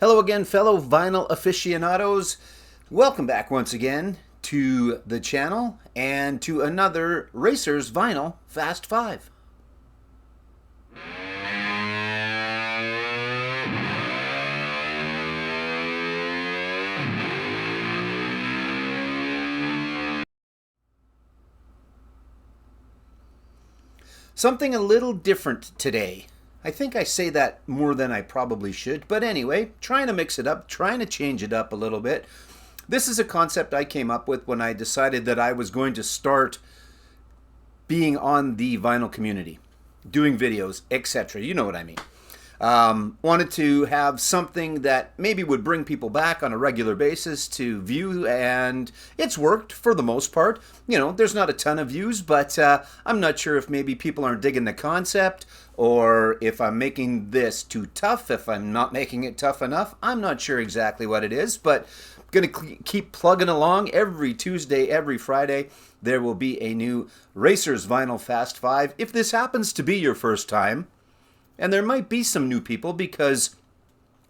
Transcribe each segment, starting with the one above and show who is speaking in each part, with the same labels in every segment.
Speaker 1: Hello again, fellow vinyl aficionados. Welcome back once again to the channel and to another Racers Vinyl Fast 5. Something a little different today. I think I say that more than I probably should, but anyway, trying to mix it up, trying to change it up a little bit. This is a concept I came up with when I decided that I was going to start being on the vinyl community, doing videos, etc. You know what I mean. Wanted to have something that maybe would bring people back on a regular basis to view, and it's worked for the most part. You know, there's not a ton of views, but I'm not sure if maybe people aren't digging the concept or if I'm making this too tough, if I'm not making it tough enough. I'm not sure exactly what it is, but going to keep plugging along every Tuesday, every Friday. There will be a new Racers Vinyl Fast 5. If this happens to be your first time, and there might be some new people because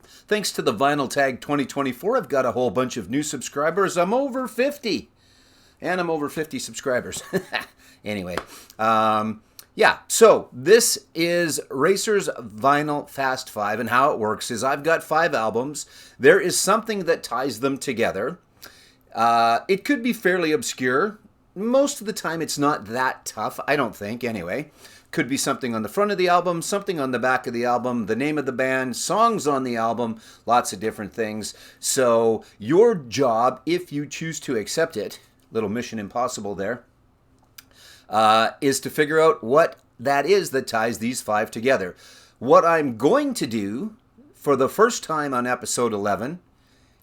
Speaker 1: thanks to the Vinyl Tag 2024, I've got a whole bunch of new subscribers. I'm over 50. And I'm over 50 subscribers. Anyway, yeah, so this is Racers Vinyl Fast 5, and how it works is I've got 5 albums. There is something that ties them together. It could be fairly obscure. Most of the time it's not that tough, I don't think, anyway. Could be something on the front of the album, something on the back of the album, the name of the band, songs on the album, lots of different things. So your job, if you choose to accept it, little Mission Impossible there, is to figure out what that is that ties these 5 together. What I'm going to do for the first time on episode 11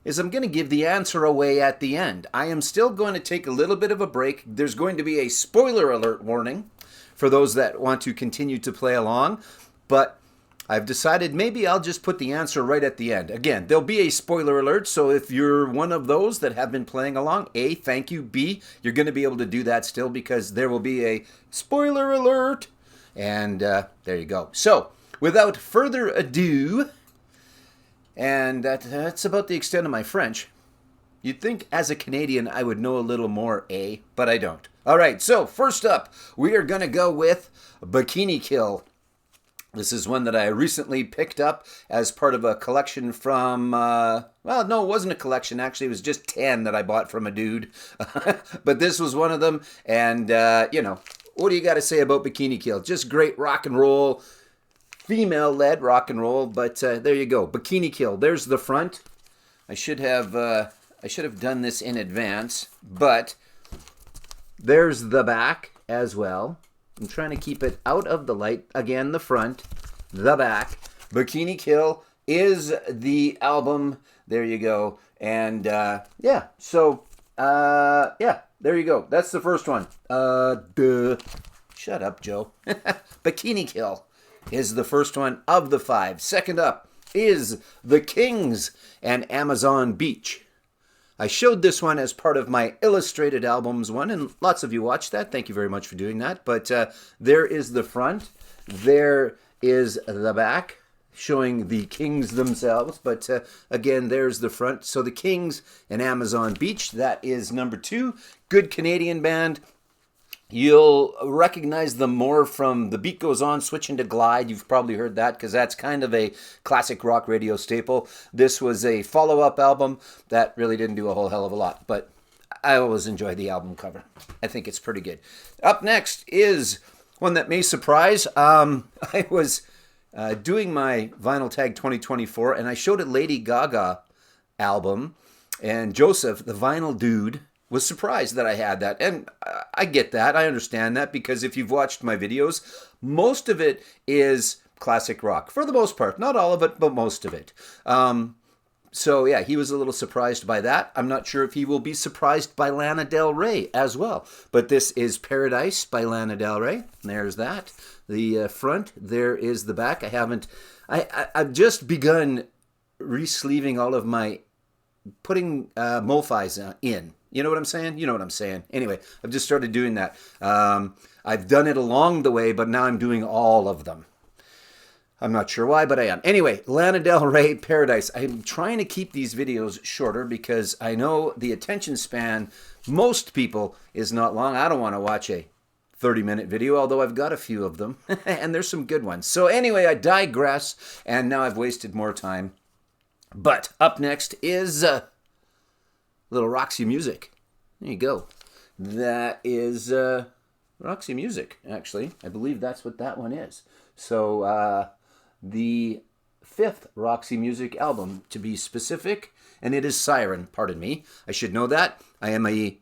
Speaker 1: is I'm going to give the answer away at the end. I am still going to take a little bit of a break. There's going to be a spoiler alert warning for those that want to continue to play along, but I've decided maybe I'll just put the answer right at the end. Again, there'll be a spoiler alert, so if you're one of those that have been playing along, A, thank you, B, you're going to be able to do that still because there will be a spoiler alert, and there you go. So, without further ado, and that's about the extent of my French. You'd think as a Canadian I would know a little more, but I don't. All right, so first up, we are going to go with Bikini Kill. This is one that I recently picked up as part of a collection from, well, no, it wasn't a collection. Actually, it was just 10 that I bought from a dude. But this was one of them, and, you know, what do you got to say about Bikini Kill? Just great rock and roll, female-led rock and roll, but there you go. Bikini Kill. There's the front. I should have done this in advance, but there's the back as well. I'm trying to keep it out of the light. Again, the front, the back. Bikini Kill is the album. There you go. And yeah, so yeah, there you go. That's the first one. Shut up, Joe. Bikini Kill is the first one of the 5. Second up is The Kings and Amazon Beach. I showed this one as part of my illustrated albums one, and lots of you watched that. Thank you very much for doing that. But there is the front. There is the back, showing the Kings themselves. But again, there's the front. So The Kings and Amazon Beach, that is number 2. Good Canadian band. You'll recognize them more from The Beat Goes On, Switching to Glide. You've probably heard that because that's kind of a classic rock radio staple. This was a follow-up album that really didn't do a whole hell of a lot, but I always enjoy the album cover. I think it's pretty good. Up next is one that may surprise. I was doing my Vinyl Tag 2024, and I showed a Lady Gaga album, and Joseph, the vinyl dude, was surprised that I had that. And I get that. I understand that because if you've watched my videos, most of it is classic rock. For the most part. Not all of it, but most of it. So yeah, he was a little surprised by that. I'm not sure if he will be surprised by Lana Del Rey as well. But this is Paradise by Lana Del Rey. There's that. The front. There is the back. I've just begun re-sleeving all of my, putting MoFis in. You know what I'm saying? You know what I'm saying. Anyway, I've just started doing that. I've done it along the way, but now I'm doing all of them. I'm not sure why, but I am. Anyway, Lana Del Rey, Paradise. I'm trying to keep these videos shorter because I know the attention span, most people, is not long. I don't want to watch a 30-minute video, although I've got a few of them, and there's some good ones. So anyway, I digress, and now I've wasted more time. But up next is little Roxy Music. There you go. That is Roxy Music, actually. I believe that's what that one is. So the fifth Roxy Music album, to be specific, and it is Siren, pardon me. I should know that. I am a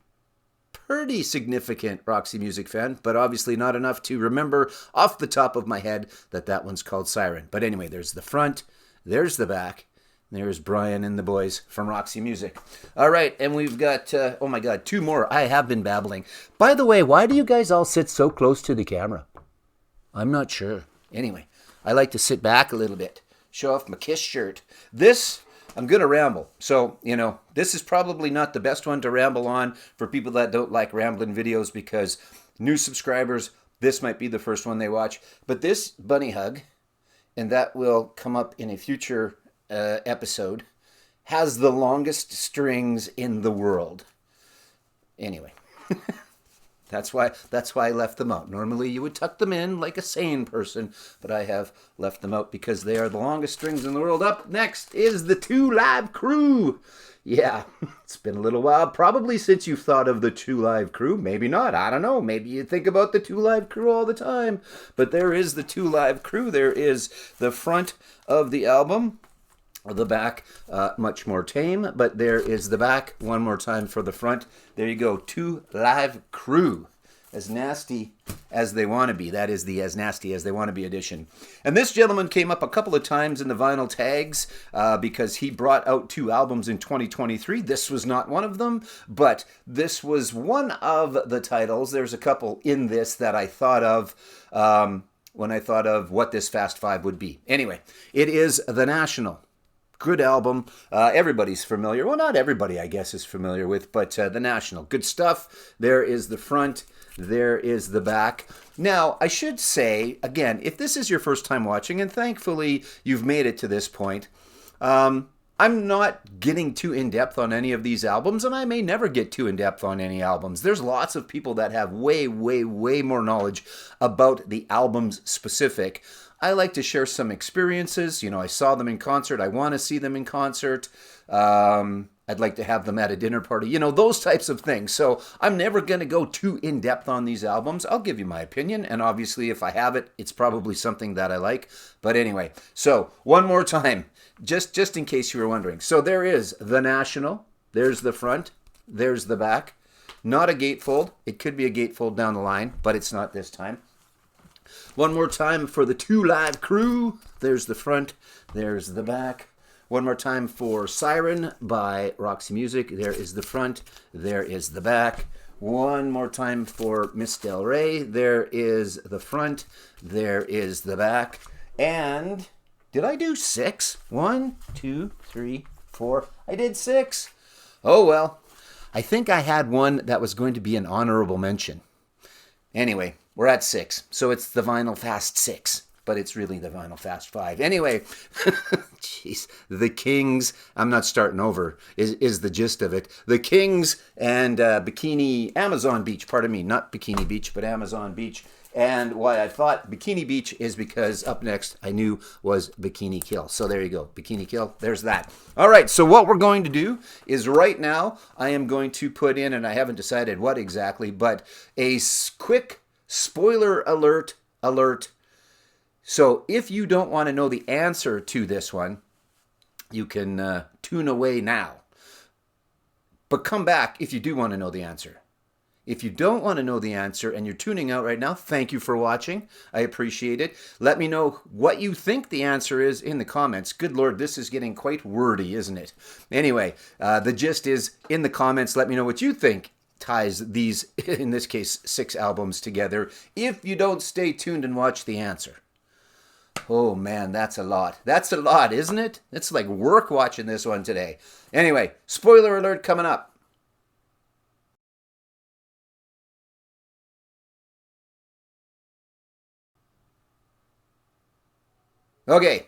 Speaker 1: pretty significant Roxy Music fan, but obviously not enough to remember off the top of my head that that one's called Siren. But anyway, there's the front, there's the back, there's Brian and the boys from Roxy Music. All right, and we've got, oh my God, two more. I have been babbling. By the way, why do you guys all sit so close to the camera? I'm not sure. Anyway, I like to sit back a little bit, show off my Kiss shirt. This, I'm going to ramble. So, you know, this is probably not the best one to ramble on for people that don't like rambling videos because new subscribers, this might be the first one they watch. But this bunny hug, and that will come up in a future episode, has the longest strings in the world. Anyway. That's why I left them out. Normally you would tuck them in like a sane person, but I have left them out because they are the longest strings in the world. Up next is the Two Live Crew. Yeah, it's been a little while, probably since you've thought of the Two Live Crew. Maybe not, I don't know. Maybe you think about the Two Live Crew all the time. But there is the Two Live Crew. There is the front of the album. The back, much more tame, but there is the back. One more time for the front. There you go. Two Live Crew. As nasty as they want to be. That is the As Nasty as They Want to Be edition. And this gentleman came up a couple of times in the vinyl tags because he brought out two albums in 2023. This was not one of them, but this was one of the titles. There's a couple in this that I thought of when I thought of what this Fast Five would be. Anyway, it is The National. Good album. Everybody's familiar. Well, not everybody, I guess, is familiar with, but The National. Good stuff. There is the front. There is the back. Now, I should say, again, if this is your first time watching, and thankfully you've made it to this point, I'm not getting too in-depth on any of these albums, and I may never get too in-depth on any albums. There's lots of people that have way, way, way more knowledge about the albums specific. I like to share some experiences. You know, I saw them in concert. I want to see them in concert. I'd like to have them at a dinner party. You know, those types of things. So I'm never going to go too in-depth on these albums. I'll give you my opinion. And obviously, if I have it, it's probably something that I like. But anyway, so one more time, just in case you were wondering. So there is The National. There's the front. There's the back. Not a gatefold. It could be a gatefold down the line, but it's not this time. One more time for the Two Live Crew. There's the front, there's the back. One more time for Siren by Roxy Music. There is the front, there is the back. One more time for Miss Del Rey. There is the front, there is the back. And did I do 6? 1, 2, 3, 4. I did 6. Oh well. I think I had one that was going to be an honorable mention. Anyway, we're at 6, so it's the Vinyl Fast 6, but it's really the Vinyl Fast 5. Anyway, jeez, the Kings, I'm not starting over, is the gist of it. The Kings and Amazon Beach, pardon me, not Bikini Beach, but Amazon Beach. And why I thought Bikini Beach is because up next I knew was Bikini Kill. So there you go, Bikini Kill, there's that. All right, so what we're going to do is right now I am going to put in, and I haven't decided what exactly, but a quick spoiler alert. So if you don't want to know the answer to this one, you can tune away now. But come back if you do want to know the answer. If you don't want to know the answer and you're tuning out right now, thank you for watching. I appreciate it. Let me know what you think the answer is in the comments. Good Lord, this is getting quite wordy, isn't it? Anyway, the gist is in the comments, let me know what you think ties these, in this case, 6 albums together. If you don't stay tuned and watch the answer. Oh man, that's a lot. That's a lot, isn't it? It's like work watching this one today. Anyway, spoiler alert coming up. Okay.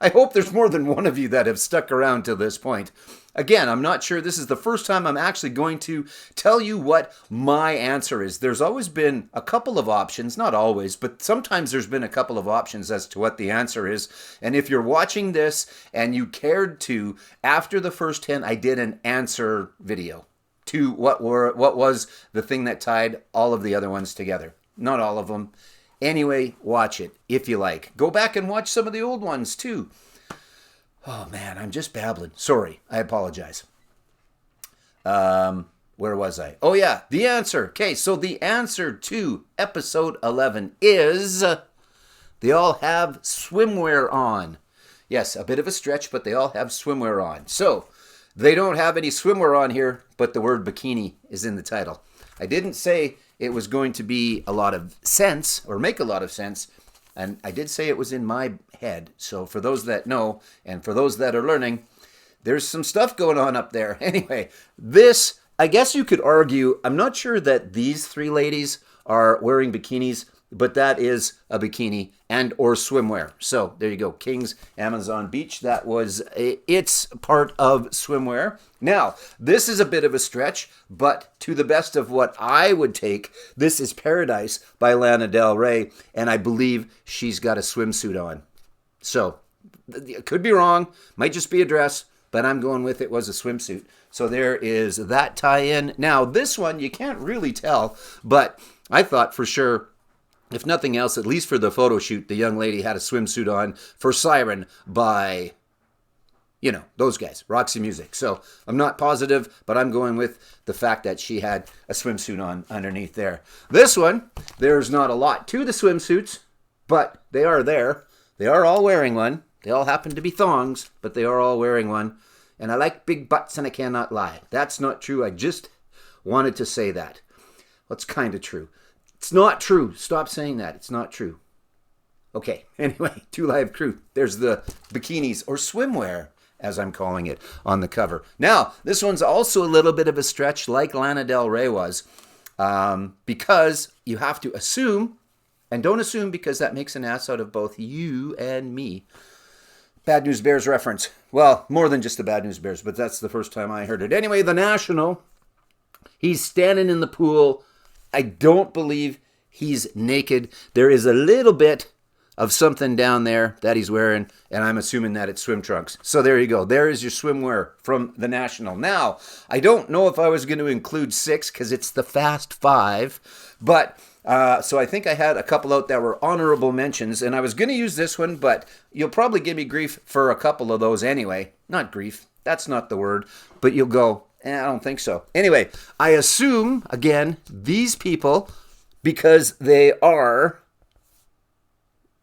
Speaker 1: I hope there's more than one of you that have stuck around to this point. Again, I'm not sure. This is the first time I'm actually going to tell you what my answer is. There's always been a couple of options, not always, but sometimes there's been a couple of options as to what the answer is. And if you're watching this and you cared to, after the first 10, I did an answer video to what was the thing that tied all of the other ones together. Not all of them. Anyway, watch it if you like. Go back and watch some of the old ones too. Oh man, I'm just babbling. Sorry, I apologize. Where was I? Oh yeah, the answer. Okay, so the answer to episode 11 is they all have swimwear on. Yes, a bit of a stretch, but they all have swimwear on. So they don't have any swimwear on here, but the word bikini is in the title. I didn't say it was going to be a lot of sense or make a lot of sense. And I did say it was in my head. So for those that know, and for those that are learning, there's some stuff going on up there. Anyway, this, I guess you could argue, I'm not sure that these three ladies are wearing bikinis, but that is a bikini and or swimwear. So there you go. King's Amazon Beach. That was its part of swimwear. Now, this is a bit of a stretch, but to the best of what I would take, this is Paradise by Lana Del Rey, and I believe she's got a swimsuit on. So, it could be wrong, might just be a dress, but I'm going with it was a swimsuit. So there is that tie-in. Now, this one, you can't really tell, but I thought for sure, if nothing else, at least for the photo shoot, the young lady had a swimsuit on for Siren by, you know, those guys, Roxy Music. So I'm not positive, but I'm going with the fact that she had a swimsuit on underneath there. This one, there's not a lot to the swimsuits, but they are there. They are all wearing one. They all happen to be thongs, but they are all wearing one. And I like big butts and I cannot lie. That's not true. I just wanted to say that. Well, it's kind of true. It's not true. Stop saying that. It's not true. Okay. Anyway, Two Live Crew. There's the bikinis or swimwear, as I'm calling it, on the cover. Now, this one's also a little bit of a stretch like Lana Del Rey was, because you have to assume, and don't assume because that makes an ass out of both you and me. Bad News Bears reference. Well, more than just the Bad News Bears, but that's the first time I heard it. Anyway, the National, he's standing in the pool. I don't believe he's naked. There is a little bit of something down there that he's wearing, and I'm assuming that it's swim trunks. So there you go. There is your swimwear from the National. Now, I don't know if I was going to include 6 because it's the Fast 5, but so I think I had a couple out that were honorable mentions, and I was going to use this one, but you'll probably give me grief for a couple of those anyway. Not grief. That's not the word, but you'll go, I don't think so. Anyway, I assume, again, these people, because they are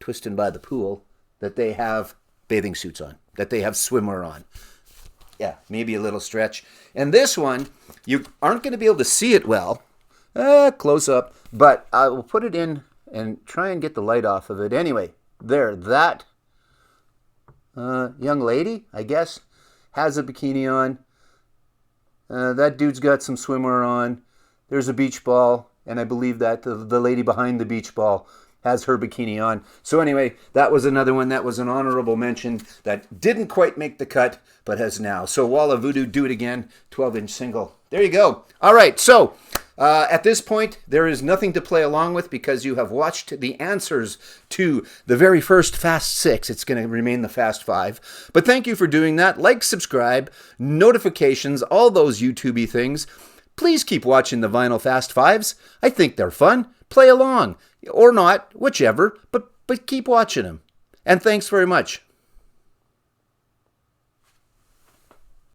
Speaker 1: twisting by the pool, that they have bathing suits on, that they have swimwear on. Yeah, maybe a little stretch. And this one, you aren't going to be able to see it well, close up, but I will put it in and try and get the light off of it. Anyway, there, that young lady, I guess, has a bikini on. That dude's got some swimwear on. There's a beach ball, and I believe that the lady behind the beach ball has her bikini on. So anyway, that was another one that was an honorable mention that didn't quite make the cut, but has now. So Walla Voodoo, Do It Again, 12-inch single. There you go. All right, so at this point, there is nothing to play along with because you have watched the answers to the very first Fast 6. It's going to remain the Fast 5. But thank you for doing that. Like, subscribe, notifications, all those YouTube-y things. Please keep watching the Vinyl Fast 5s. I think they're fun. Play along. Or not, whichever. But keep watching them. And thanks very much.